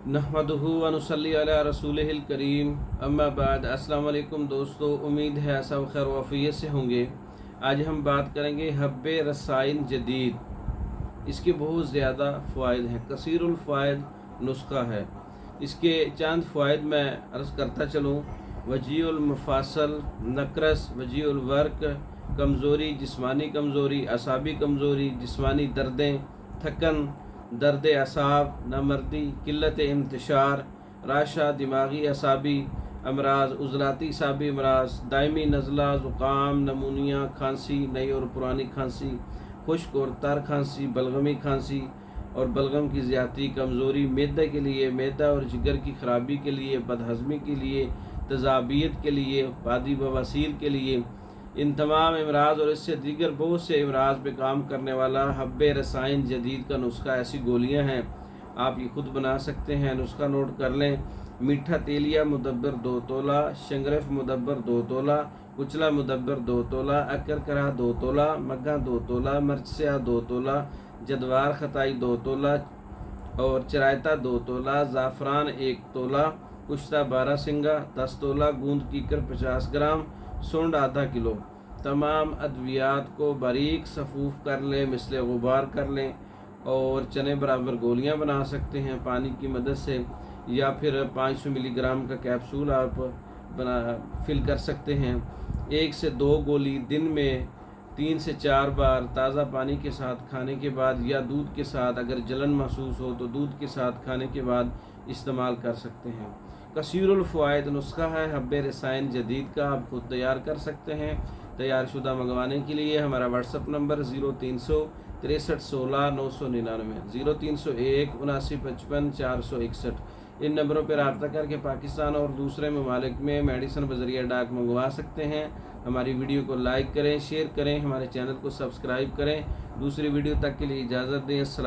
नहमदुहु व नुसल्ली अला रसूलिहिल करीम अम्मा बाद। अस्सलाम वालेकुम दोस्तों, उम्मीद है सब खैर वफ़ियत से होंगे। आज हम बात करेंगे हब्बे रसायन जदीद। इसके बहुत ज़्यादा फ़वाइद हैं, कसीरुल फ़वाइद नुस्खा है। इसके चंद फ़वाइद मैं अर्ज़ करता चलूँ। वजीउल मफासल, नकरस, वजीउल वर्क, कमज़ोरी, जिस्मानी कमज़ोरी, असाबी कमज़ोरी, जिस्मानी दर्दें, थकन, दर्द असाब, नामर्दी, किल्लत इंतशार, राशा, दिमागी असाबी अमराज, उज़लाती असाबी अमराज, दायमी नज़ला, ज़ुकाम, नमूनिया, खांसी, नई और पुरानी खांसी, खुश्क और तर खांसी, बलगमी खांसी और बलगम की ज़्यादती, कमज़ोरी, मैदे के लिए, मैदा और जिगर की ख़राबी के लिए, बदहज़मी के लिए, तज़ाबियत के लिए, बादी बवासीर के लिए, इन तमाम अमराज और इससे दीगर बहुत से अमराज पे काम करने वाला हब्बे रसायन जदीद का नुस्खा। ऐसी गोलियां हैं, आप ये खुद बना सकते हैं। नुस्खा नोट कर लें। मीठा तेलिया मुदब्बर 2 तोला, शंगरफ मुदब्बर 2 तोला, कुचला मुदब्बर 2 तोला, अकर करा 2 तोला, मग्गा 2 तोला, मिर्चा 2 तोला, जदवार खताई 2 तोला और चरायता 2 तोला, ज़ाफ़रान 1 तोला, कुश्ता 12 सिंगा 10 तोला, गूंद कीकर 50 ग्राम, सुंड आधा किलो। तमाम अद्वियात को बारीक सफ़ूफ़ कर लें, मिसले गुबार कर लें और चने बराबर गोलियां बना सकते हैं पानी की मदद से, या फिर 500 मिलीग्राम का कैप्सूल आप फिल कर सकते हैं। 1 से 2 गोली दिन में 3 से 4 बार ताज़ा पानी के साथ खाने के बाद या दूध के साथ, अगर जलन महसूस हो तो दूध के साथ खाने के बाद इस्तेमाल कर सकते हैं। कसीरुल फ़वाइद नुस्खा है हब्बे रसायन जदीद का, आप खुद तैयार कर सकते हैं। तैयार शुदा मंगवाने के लिए हमारा व्हाट्सअप नंबर 0300 63 16 999, 0301 79 55 461। इन नंबरों पर रब्ता करके पाकिस्तान और दूसरे ममालिक में मेडिसन बजरिया डाक मंगवा सकते हैं। हमारी वीडियो को लाइक करें, शेयर करें, हमारे चैनल को सब्सक्राइब करें। दूसरी वीडियो तक के लिए इजाज़त दें। अस्सलाम।